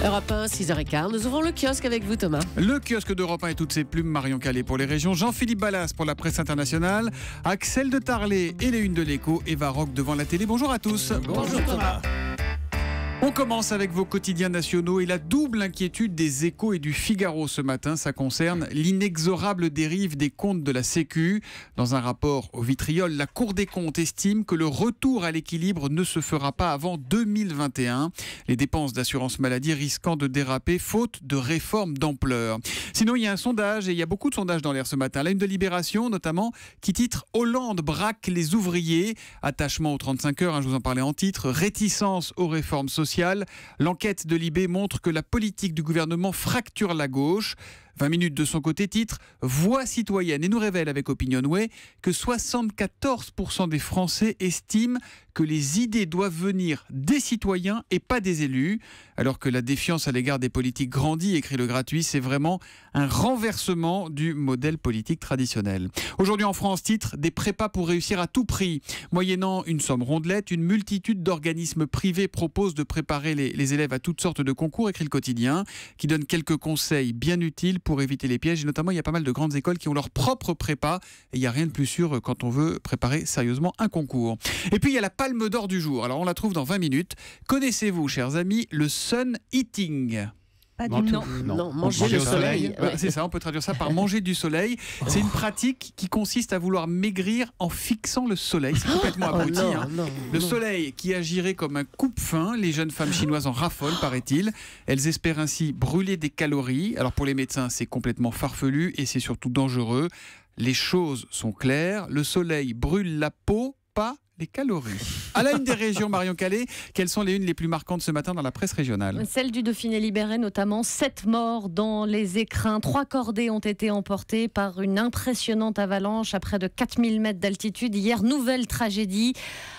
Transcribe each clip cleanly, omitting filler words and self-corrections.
Europe 1, 6h15, nous ouvrons le kiosque avec vous Thomas. Le kiosque d'Europe 1 et toutes ses plumes, Marion Calais pour les régions, Jean-Philippe Ballas pour la presse internationale, Axel de Tarlé et les unes de l'écho, Eva Rock devant la télé. Bonjour à tous. Bonjour Thomas. On commence avec vos quotidiens nationaux et la double inquiétude des Échos et du Figaro ce matin. Ça concerne l'inexorable dérive des comptes de la Sécu. Dans un rapport au vitriol, la Cour des comptes estime que le retour à l'équilibre ne se fera pas avant 2021. Les dépenses d'assurance maladie risquant de déraper faute de réforme d'ampleur. Sinon, il y a un sondage et il y a beaucoup de sondages dans l'air ce matin. La une de Libération notamment qui titre « Hollande braque les ouvriers ». Attachement aux 35 heures, je vous en parlais en titre. Réticence aux réformes sociales. L'enquête de Libé montre que la politique du gouvernement fracture la gauche. 20 minutes de son côté titre « Voix citoyenne » et nous révèle avec Opinionway que 74% des Français estiment que les idées doivent venir des citoyens et pas des élus. Alors que la défiance à l'égard des politiques grandit, écrit Le Gratuit, c'est vraiment un renversement du modèle politique traditionnel. Aujourd'hui en France, titre « Des prépas pour réussir à tout prix ». Moyennant une somme rondelette, une multitude d'organismes privés proposent de préparer les élèves à toutes sortes de concours, écrit Le Quotidien, qui donne quelques conseils bien utiles pour éviter les pièges. Et notamment, il y a pas mal de grandes écoles qui ont leur propre prépa. Et il n'y a rien de plus sûr quand on veut préparer sérieusement un concours. Et puis, il y a la palme d'or du jour. Alors, on la trouve dans 20 minutes. Connaissez-vous, chers amis, le sun eating ? Pas du tout. Non, manger le soleil. Ouais. C'est ça, on peut traduire ça par manger du soleil. C'est une pratique qui consiste à vouloir maigrir en fixant le soleil. C'est complètement abruti. Le soleil qui agirait comme un coupe-faim. Les jeunes femmes chinoises en raffolent, paraît-il. Elles espèrent ainsi brûler des calories. Alors pour les médecins, c'est complètement farfelu et c'est surtout dangereux. Les choses sont claires. Le soleil brûle la peau, pas les calories. À la une des régions, Marion Calais, quelles sont les unes les plus marquantes ce matin dans la presse régionale ? Celle du Dauphiné libéré, notamment 7 morts dans les écrins. 3 cordées ont été emportées par une impressionnante avalanche à près de 4000 mètres d'altitude. Hier, nouvelle tragédie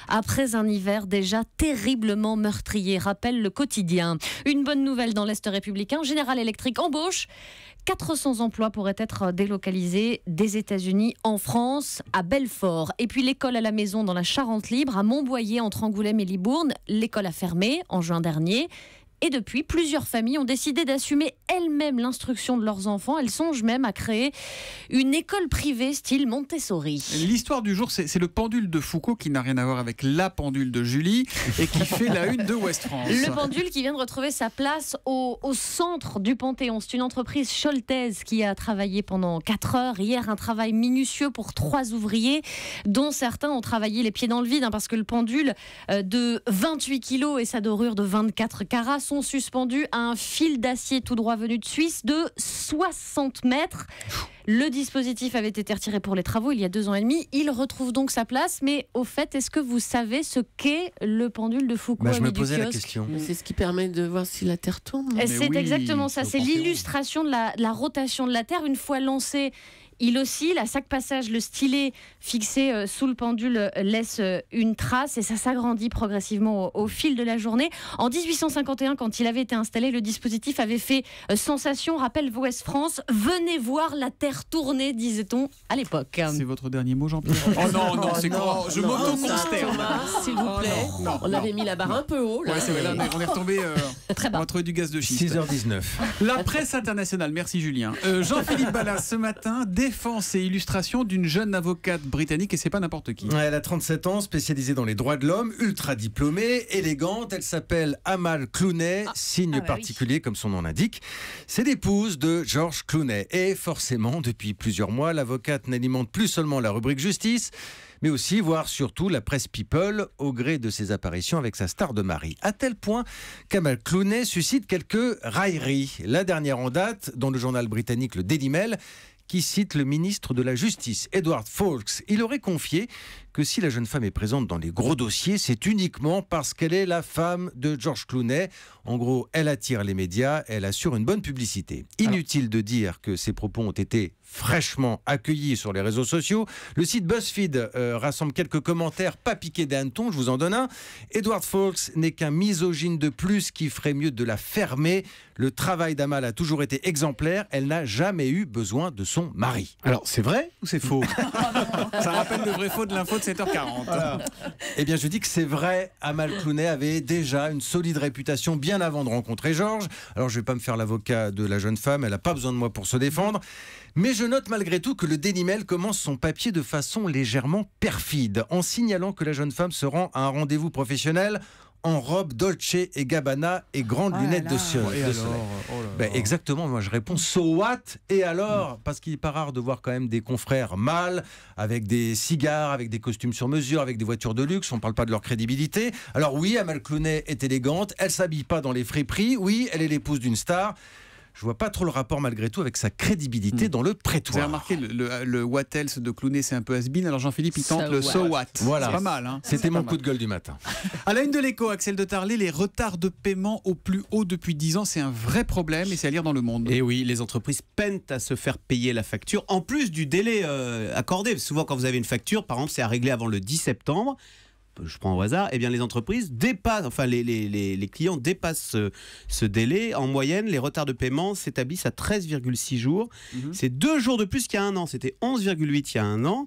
après un hiver déjà terriblement meurtrier, rappelle Le Quotidien. Une bonne nouvelle dans l'Est républicain, General Electric embauche. 400 emplois pourraient être délocalisés des États-Unis en France, à Belfort. Et puis l'école à la maison dans la Charente libre, à Montboyer, entre Angoulême et Libourne. L'école a fermé en juin dernier. Et depuis, plusieurs familles ont décidé d'assumer elles-mêmes l'instruction de leurs enfants. Elles songent même à créer une école privée style Montessori. L'histoire du jour, c'est le pendule de Foucault qui n'a rien à voir avec la pendule de Julie et qui fait la une de Ouest France. Le pendule qui vient de retrouver sa place au centre du Panthéon. C'est une entreprise choltaise qui a travaillé pendant 4 heures. Hier, un travail minutieux pour 3 ouvriers, dont certains ont travaillé les pieds dans le vide, parce que le pendule de 28 kilos et sa dorure de 24 carats sont suspendus à un fil d'acier tout droit venu de Suisse de 60 mètres. Le dispositif avait été retiré pour les travaux il y a 2 ans et demi. Il retrouve donc sa place. Mais au fait, est-ce que vous savez ce qu'est le pendule de Foucault ? Je me posais la question. C'est ce qui permet de voir si la Terre tourne. C'est exactement ça. C'est l'illustration de la rotation de la Terre. Une fois lancée, il oscille. À chaque passage, le stylet fixé sous le pendule laisse une trace et ça s'agrandit progressivement au fil de la journée. En 1851, quand il avait été installé, le dispositif avait fait sensation. Rappelle Ouest France, venez voir la Terre tourner, disait-on à l'époque. C'est votre dernier mot, Jean-Pierre ? Oh non, c'est grand. Je m'auto-consterne. Thomas, s'il vous plaît. On avait mis la barre un peu haut. Là. Ouais, c'est vrai, là, on est retombé. Très bas. On va trouver du gaz de schiste. 6h19. La presse internationale, merci Julien. Jean-Philippe Ballas, ce matin, défense et illustration d'une jeune avocate britannique, et c'est pas n'importe qui. Elle a 37 ans, spécialisée dans les droits de l'homme, ultra diplômée, élégante. Elle s'appelle Amal Clooney, signe particulier comme son nom l'indique. C'est l'épouse de George Clooney. Et forcément, depuis plusieurs mois, l'avocate n'alimente plus seulement la rubrique justice, mais aussi, voire surtout, la presse people au gré de ses apparitions avec sa star de mari. À tel point qu'Amal Clooney suscite quelques railleries. La dernière en date, dans le journal britannique le Daily Mail, qui cite le ministre de la Justice, Edward Fawkes. Il aurait confié que si la jeune femme est présente dans les gros dossiers, c'est uniquement parce qu'elle est la femme de George Clooney. En gros, elle attire les médias, elle assure une bonne publicité. Inutile de dire que ces propos ont été fraîchement accueilli sur les réseaux sociaux. Le site BuzzFeed rassemble quelques commentaires pas piqués des hannetons, je vous en donne un. Edward Fawkes n'est qu'un misogyne de plus qui ferait mieux de la fermer. Le travail d'Amal a toujours été exemplaire. Elle n'a jamais eu besoin de son mari. Alors, c'est vrai ou c'est faux? Ça rappelle le vrai faux de l'info de 7h40. Voilà. Eh bien, je dis que c'est vrai. Amal Clooney avait déjà une solide réputation bien avant de rencontrer Georges. Alors, je ne vais pas me faire l'avocat de la jeune femme. Elle n'a pas besoin de moi pour se défendre. Mais je note malgré tout que le Daily Mail commence son papier de façon légèrement perfide, en signalant que la jeune femme se rend à un rendez-vous professionnel en robe Dolce et Gabbana et grandes lunettes de soleil. Exactement, moi je réponds so what? Et alors? Parce qu'il n'est pas rare de voir quand même des confrères mâles avec des cigares, avec des costumes sur mesure, avec des voitures de luxe. On ne parle pas de leur crédibilité. Alors oui, Amal Clooney est élégante, elle s'habille pas dans les friperies. Oui, elle est l'épouse d'une star. Je vois pas trop le rapport malgré tout avec sa crédibilité dans le prétoire. Vous avez remarqué, le what else de Clooney, c'est un peu has-been. Alors Jean-Philippe, il tente le so what. Voilà. C'est pas mal. Hein. C'était mon coup de gueule du matin. À la une de l'Écho, Axel de Tarlé, les retards de paiement au plus haut depuis 10 ans, c'est un vrai problème et c'est à lire dans Le Monde. Et oui, les entreprises peinent à se faire payer la facture, en plus du délai accordé. Souvent, quand vous avez une facture, par exemple, c'est à régler avant le 10 septembre. Je prends au hasard, eh bien les entreprises dépassent, enfin les clients dépassent ce délai. En moyenne, les retards de paiement s'établissent à 13,6 jours. C'est 2 jours de plus qu'il y a un an. C'était 11,8 il y a un an.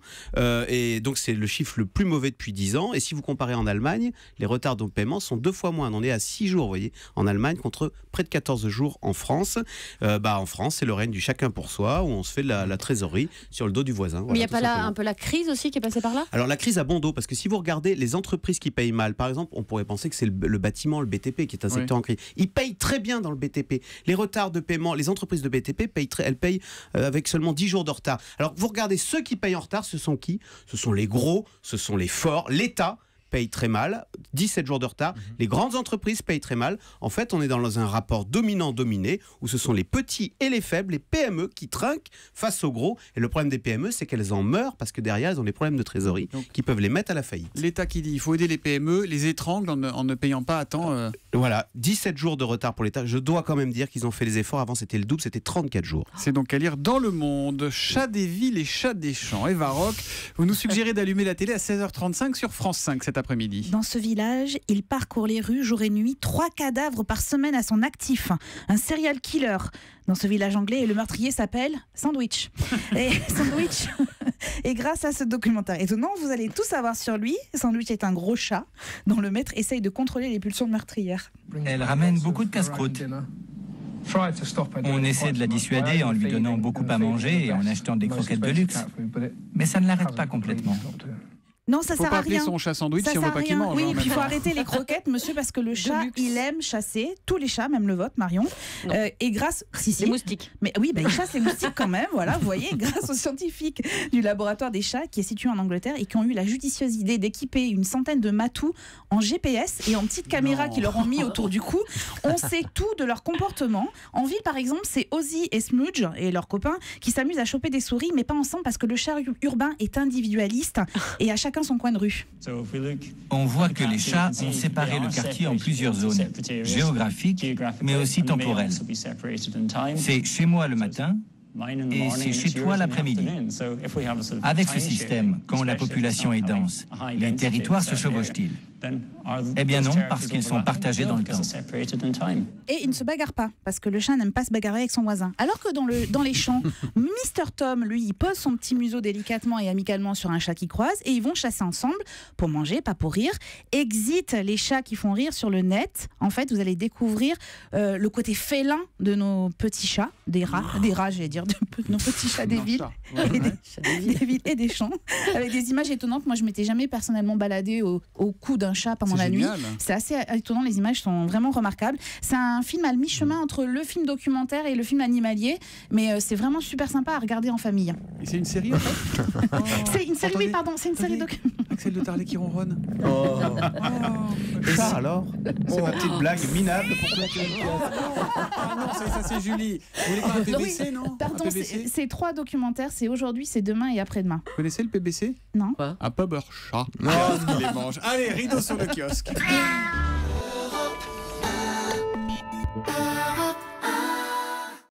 Et donc c'est le chiffre le plus mauvais depuis 10 ans. Et si vous comparez en Allemagne, les retards de paiement sont 2 fois moins. On en est à 6 jours, vous voyez, en Allemagne, contre près de 14 jours en France. En France, c'est le règne du chacun pour soi, où on se fait la trésorerie sur le dos du voisin. Mais il n'y a pas là un peu la crise aussi qui est passée par là? Alors la crise a bon dos, parce que si vous regardez les entreprises qui payent mal, par exemple, on pourrait penser que c'est le bâtiment, le BTP, qui est un secteur en crise. Ils payent très bien dans le BTP. Les retards de paiement, les entreprises de BTP elles payent avec seulement 10 jours de retard. Alors vous regardez ceux qui payent en retard, ce sont qui? Ce sont les gros, ce sont les forts. L'État paye très mal, 17 jours de retard. Les grandes entreprises payent très mal. En fait, on est dans un rapport dominant-dominé où ce sont les petits et les faibles, les PME qui trinquent face aux gros. Et le problème des PME, c'est qu'elles en meurent parce que derrière, elles ont des problèmes de trésorerie qui peuvent les mettre à la faillite. L'État qui dit il faut aider les PME, les étrangle en ne payant pas à temps. Voilà, 17 jours de retard pour l'État. Je dois quand même dire qu'ils ont fait les efforts. Avant, c'était le double, c'était 34 jours. C'est donc à lire dans Le Monde. Chat des villes et chat des champs. Eva Rock, vous nous suggérez d'allumer la télé à 16h35 sur France 5 cet après-midi. Dans ce village, il parcourt les rues jour et nuit, 3 cadavres par semaine à son actif. Un serial killer dans ce village anglais, et le meurtrier s'appelle Sandwich. Et grâce à ce documentaire étonnant, vous allez tout savoir sur lui. Sandwich est un gros chat dont le maître essaye de contrôler les pulsions meurtrières. Elle ramène beaucoup de casse-croûtes. On essaie de la dissuader en lui donnant beaucoup à manger et en achetant des croquettes de luxe. Mais ça ne l'arrête pas complètement. Non, ça faut sert pas à appeler rien. son chat sandwich Ça si on veut sert pas à qu'il rien. mange. Oui, hein, et puis il faut arrêter les croquettes, monsieur, parce que le chat, il aime chasser tous les chats, même le vôtre, Marion. Et grâce, Les moustiques. Mais oui, il chasse les moustiques quand même. Voilà, vous voyez, grâce aux scientifiques du laboratoire des chats qui est situé en Angleterre et qui ont eu la judicieuse idée d'équiper une centaine de matous en GPS et en petites caméras qui leur ont mis autour du cou. On sait tout de leur comportement. En ville, par exemple, c'est Ozzy et Smudge et leurs copains qui s'amusent à choper des souris, mais pas ensemble parce que le chat urbain est individualiste et à chacun son coin de rue. On voit que les chats ont séparé le quartier en plusieurs zones, géographiques, mais aussi temporelles. C'est chez moi le matin, et c'est chez toi l'après-midi. Avec ce système, quand la population est dense, les territoires se chevauchent-ils? Eh bien non, parce qu'ils sont partagés dans le temps. Et ils ne se bagarrent pas, parce que le chat n'aime pas se bagarrer avec son voisin. Alors que dans les champs, Mr. Tom, lui, il pose son petit museau délicatement et amicalement sur un chat qui croise, et ils vont chasser ensemble, pour manger, pas pour rire. Exit les chats qui font rire sur le net. En fait, vous allez découvrir le côté félin de nos petits chats, des rats, j'allais dire, de nos petits chats des villes, des villes et des champs, avec des images étonnantes. Moi, je m'étais jamais personnellement baladée au cou d'un chat pendant la nuit. C'est assez étonnant, les images sont vraiment remarquables. C'est un film à mi-chemin entre le film documentaire et le film animalier, mais c'est vraiment super sympa à regarder en famille. Et c'est une série en fait C'est une série, oui, pardon, c'est une série documentaire. Axel de Tarlé qui ronronne. Et ça alors? C'est ma petite blague minable pour Ah non, ça c'est Julie. Vous voulez pas un PBC, non? Pardon, c'est 3 documentaires, c'est aujourd'hui, c'est demain et après-demain. Vous connaissez le PBC? Non. Un pub chat. Non, il les mange. Allez, rideau sur le kiosque.